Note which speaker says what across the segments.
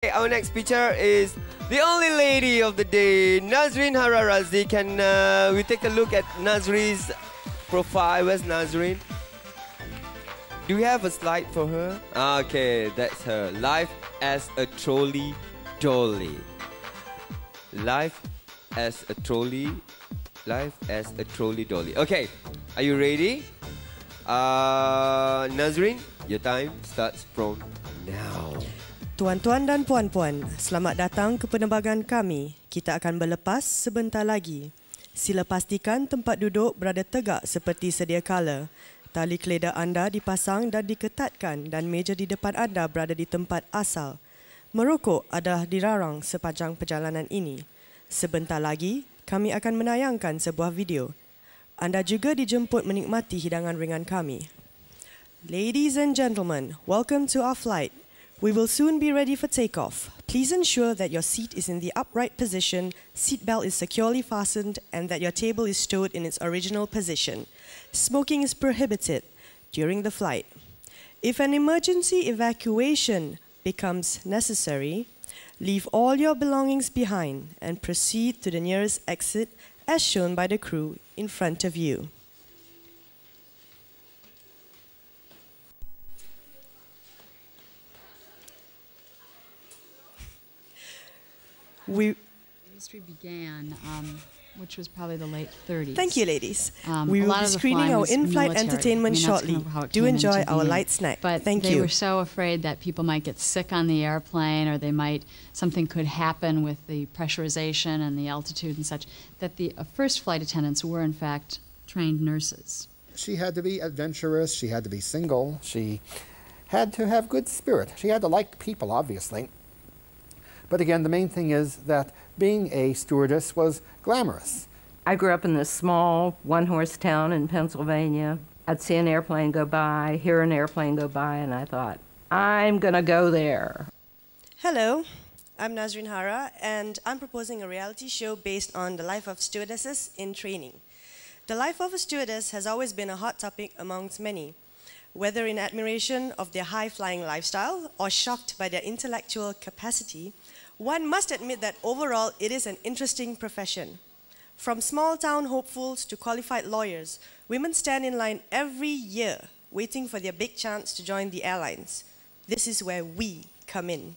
Speaker 1: Our next picture is the only lady of the day, Nazreen Hararazi. Can we take a look at Nazreen's profile? Where's Nazreen? Do we have a slide for her? Okay, that's her. Life as a trolley dolly. Life as a trolley. Life as a trolley dolly. Okay, are you ready? Nazreen, your time starts from now.
Speaker 2: Tuan-tuan dan puan-puan, selamat datang ke penerbangan kami. Kita akan berlepas sebentar lagi. Sila pastikan tempat duduk berada tegak seperti sedia kala. Tali keledar anda dipasang dan diketatkan dan meja di depan anda berada di tempat asal. Merokok adalah dilarang sepanjang perjalanan ini. Sebentar lagi, kami akan menayangkan sebuah video. Anda juga dijemput menikmati hidangan ringan kami. Ladies and gentlemen, welcome to our flight. We will soon be ready for takeoff. Please ensure that your seat is in the upright position, seatbelt is securely fastened, and that your table is stowed in its original position. Smoking is prohibited during the flight. If an emergency evacuation becomes necessary, leave all your belongings behind and proceed to the nearest exit as shown by the crew in front of you.
Speaker 3: The industry began, which was probably the late 30s.
Speaker 2: Thank you, ladies. We will be screening our in-flight entertainment shortly. Do enjoy our light snack.
Speaker 3: But
Speaker 2: Thank
Speaker 3: they
Speaker 2: you.
Speaker 3: were so afraid that people might get sick on the airplane, or something could happen with the pressurization and the altitude and such, that the first flight attendants were in fact trained nurses.
Speaker 4: She had to be adventurous. She had to be single. She had to have good spirit. She had to like people, obviously. But again, the main thing is that being a stewardess was glamorous.
Speaker 5: I grew up in this small one-horse town in Pennsylvania. I'd see an airplane go by, hear an airplane go by, and I thought, I'm gonna go there.
Speaker 2: Hello, I'm Nazreen Hara, and I'm proposing a reality show based on the life of stewardesses in training. The life of a stewardess has always been a hot topic amongst many, whether in admiration of their high-flying lifestyle or shocked by their intellectual capacity. One must admit that overall it is an interesting profession. From small-town hopefuls to qualified lawyers, women stand in line every year waiting for their big chance to join the airlines. This is where we come in.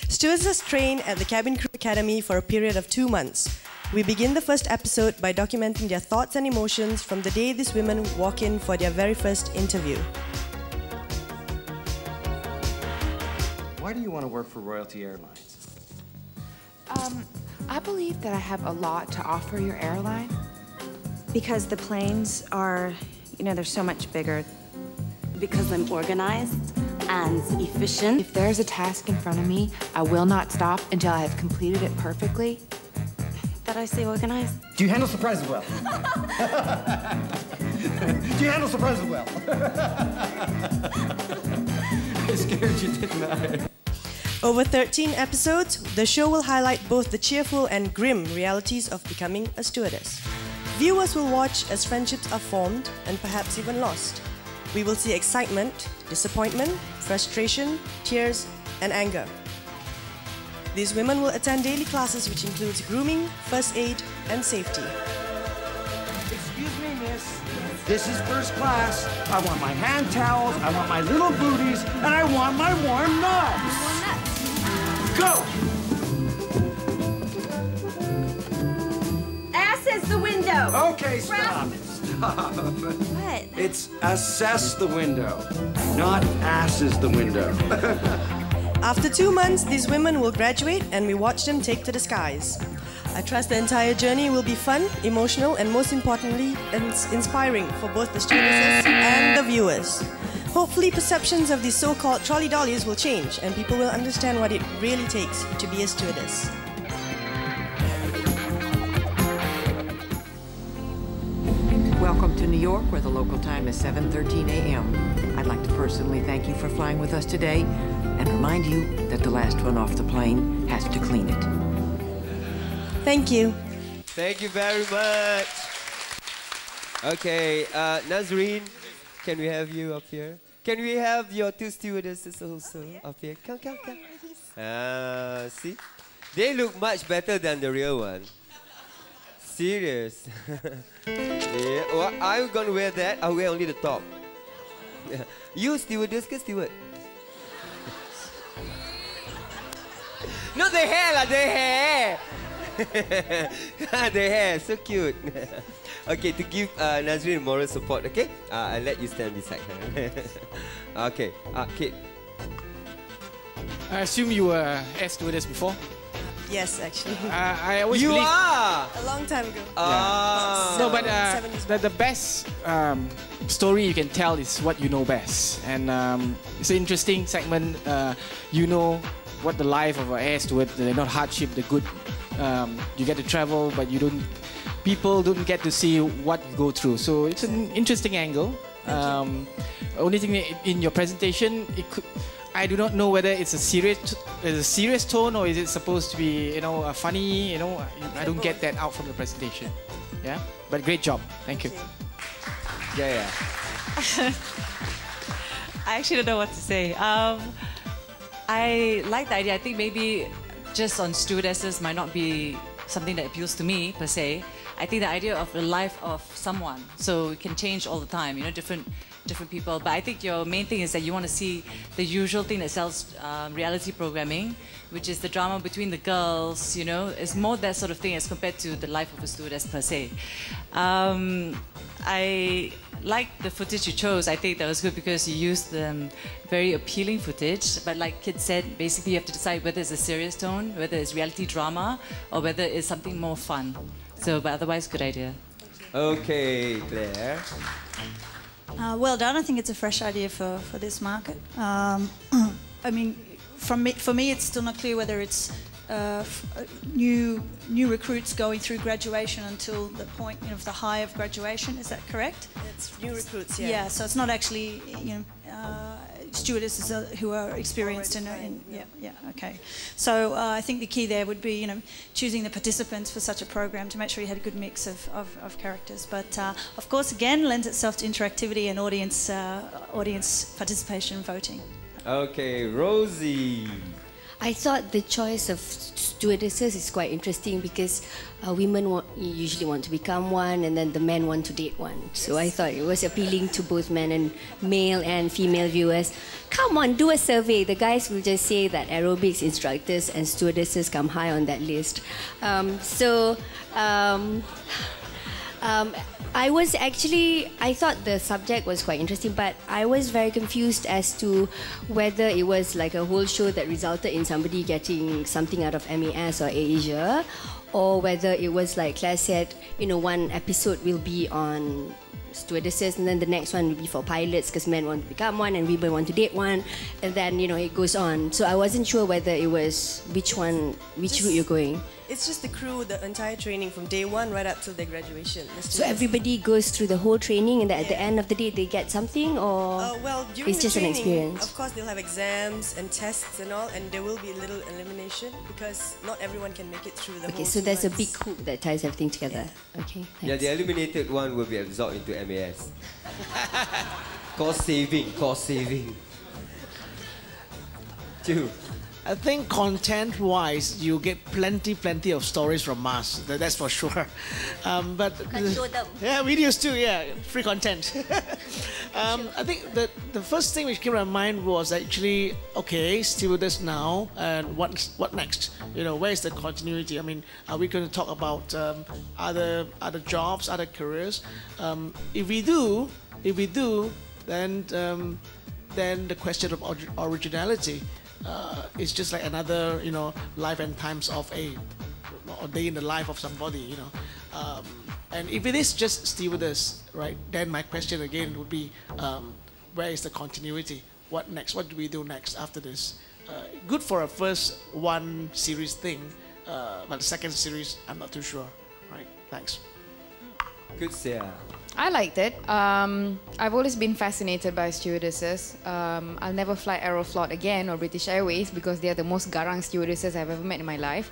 Speaker 2: Stewardesses train at the Cabin Crew Academy for a period of 2 months. We begin the first episode by documenting their thoughts and emotions from the day these women walk in for their very first interview.
Speaker 6: Why do you want to work for Royalty Airlines?
Speaker 7: I believe that I have a lot to offer your airline.
Speaker 8: Because the planes are, they're so much bigger.
Speaker 9: Because I'm organized and efficient.
Speaker 7: If there's a task in front of me, I will not stop until I have completed it perfectly.
Speaker 9: Did I say organized?
Speaker 6: Do you handle surprises well? Do you handle surprises well? I scared you, didn't I?
Speaker 2: Over 13 episodes, the show will highlight both the cheerful and grim realities of becoming a stewardess. Viewers will watch as friendships are formed and perhaps even lost. We will see excitement, disappointment, frustration, tears, and anger. These women will attend daily classes which includes grooming, first aid, and safety.
Speaker 6: Excuse me, miss. This is first class. I want my hand towels, I want my little booties, and I want my warm nuts. Go!
Speaker 8: Assess the window!
Speaker 6: Okay, stop. Stop.
Speaker 8: What?
Speaker 6: It's assess the window, not asses the window.
Speaker 2: After 2 months, these women will graduate and we watch them take to the skies. I trust the entire journey will be fun, emotional, and most importantly, inspiring for both the stewardesses and the viewers. Hopefully, perceptions of these so-called trolley dollies will change and people will understand what it really takes to be a stewardess.
Speaker 10: Welcome to New York, where the local time is 7:13 a.m. I'd like to personally thank you for flying with us today and remind you that the last one off the plane has to clean it.
Speaker 2: Thank you.
Speaker 1: Thank you very much. Okay, Nazreen, can we have you up here? Can we have your two stewardesses also up here? Come, come, come. See? They look much better than the real one. Serious. Yeah. Well, I'm gonna wear that. I'll wear only the top. You stewardess ke steward? No, the hair lah, the hair. The hair, so cute. Okay, to give Nazreen moral support, okay? I'll let you stand beside her. Okay, Kate.
Speaker 11: I assume you were air stewardess before?
Speaker 2: Yes, actually.
Speaker 11: I always
Speaker 1: You
Speaker 11: believe...
Speaker 1: are!
Speaker 2: A long time ago.
Speaker 11: No, but the best story you can tell is what you know best. And it's an interesting segment. You know what the life of an air steward, they're not hardship, the good. You get to travel, but you don't. People don't get to see what you go through. So it's an interesting angle. Only thing in your presentation, I do not know whether it's a serious tone or is it supposed to be, a funny, I don't get that out from the presentation. Yeah, but great job. Thank you.
Speaker 1: Yeah.
Speaker 12: I actually don't know what to say. I like the idea. I think maybe just on stewardesses might not be something that appeals to me per se. I think the idea of the life of someone, so it can change all the time, different people. But I think your main thing is that you want to see the usual thing that sells reality programming, which is the drama between the girls, It's more that sort of thing as compared to the life of a stewardess per se. I like the footage you chose. I think that was good because you used very appealing footage. But like Kid said, basically you have to decide whether it's a serious tone, whether it's reality drama, or whether it's something more fun. So, but otherwise, good idea.
Speaker 1: Okay, Claire.
Speaker 13: Well done. I think it's a fresh idea for this market. I mean, for me, it's still not clear whether it's new recruits going through graduation until the point of the high of graduation. Is that correct?
Speaker 2: It's new recruits, yeah.
Speaker 13: Yeah, so it's not actually stewardesses who are experienced in okay. So I think the key there would be choosing the participants for such a program to make sure you had a good mix of characters. But of course, again, lends itself to interactivity and audience participation and voting.
Speaker 1: Okay, Rosie.
Speaker 14: I thought the choice of stewardesses is quite interesting because women usually want to become one and then the men want to date one. So I thought it was appealing to both men and male and female viewers. Come on, do a survey. The guys will just say that aerobics instructors and stewardesses come high on that list. I thought the subject was quite interesting, but I was very confused as to whether it was like a whole show that resulted in somebody getting something out of MAS or Asia, or whether it was like Claire said, one episode will be on stewardesses and then the next one will be for pilots because men want to become one and women want to date one, and then it goes on. So I wasn't sure whether it was which route you're going.
Speaker 2: It's just the crew, the entire training from day one right up till their graduation.
Speaker 14: So everybody goes through the whole training and at the end of the day they get something, or
Speaker 2: during
Speaker 14: it's just
Speaker 2: the training,
Speaker 14: an experience?
Speaker 2: Of course, they'll have exams and tests and all, and there will be a little elimination because not everyone can make it through the whole 2 months.
Speaker 14: So there's a big hoop that ties everything together.
Speaker 2: Yeah.
Speaker 14: Okay. Thanks.
Speaker 1: Yeah, the eliminated one will be absorbed into MAS. Cost saving. 2.
Speaker 15: I think content-wise, you get plenty of stories from Mars. That's for sure. But yeah, videos too. Yeah, free content. I think the first thing which came to my mind was actually, okay, stewardess now, and what next? Where is the continuity? I mean, are we going to talk about other jobs, other careers? If we do, then the question of originality. It's just like another, life and times of a day in the life of somebody, And if it is just stewardess, right, then my question again would be, where is the continuity? What next? What do we do next after this? Good for a first one series thing, but the second series, I'm not too sure. Right? Thanks.
Speaker 1: Good, Sarah.
Speaker 16: I liked it. I've always been fascinated by stewardesses. I'll never fly Aeroflot again or British Airways because they are the most garang stewardesses I've ever met in my life.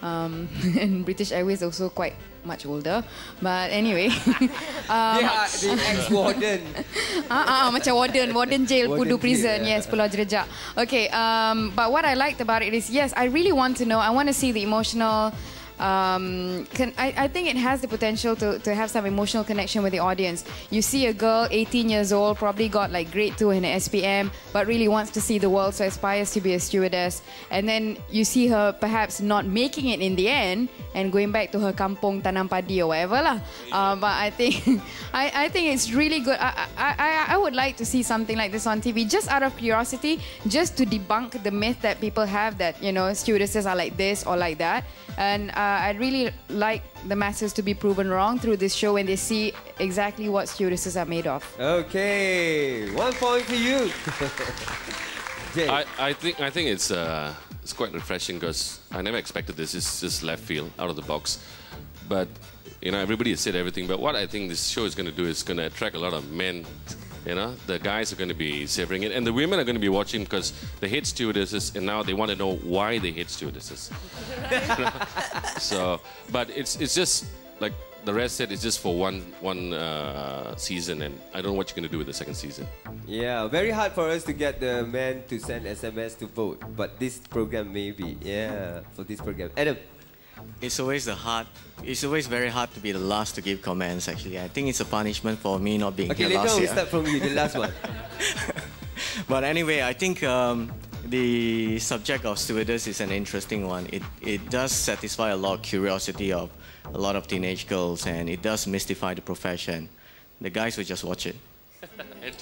Speaker 16: And British Airways also quite much older. But anyway.
Speaker 1: The ex-warden.
Speaker 16: Macam warden jail,
Speaker 1: Warden
Speaker 16: Pudu prison.
Speaker 1: jail,
Speaker 16: Yes, Pulau Jerejak. Okay, but what I liked about it is, yes, I really want to know, I want to see the emotional, I think it has the potential to have some emotional connection with the audience. You see a girl, 18 years old, probably got like grade 2 in an SPM, but really wants to see the world, so aspires to be a stewardess. And then you see her perhaps not making it in the end and going back to her kampung tanam padi or whatever lah. But I think I think it's really good. I would like to see something like this on TV, just out of curiosity, just to debunk the myth that people have that, you know, stewardesses are like this or like that. And I'd really like the masses to be proven wrong through this show when they see exactly what stewardesses are made of.
Speaker 1: Okay, 1 point for you.
Speaker 17: I think it's quite refreshing because I never expected this. It's just left field, out of the box. But you know, everybody has said everything. But what I think this show is going to do is going to attract a lot of men. You know, the guys are going to be savoring it, and the women are going to be watching because they hate stewardesses, and now they want to know why they hate stewardesses. So, but it's just like the rest said. It's just for one season, and I don't know what you're going to do with the second season.
Speaker 1: Yeah, very hard for us to get the men to send SMS to vote, but this program maybe, yeah, for this program. Adam.
Speaker 18: It's always very hard to be the last to give comments, actually. I think it's a punishment for me not being here last year. Okay, later we start from you, the last one. But anyway, I think the subject of stewardess is an interesting one. It does satisfy a lot of curiosity of a lot of teenage girls, and it does mystify the profession. The guys will just watch it.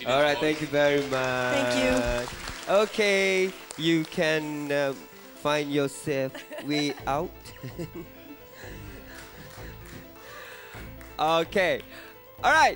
Speaker 1: All right, thank you very much.
Speaker 13: Thank you.
Speaker 1: Okay, you can find yourself way out. Okay, all right.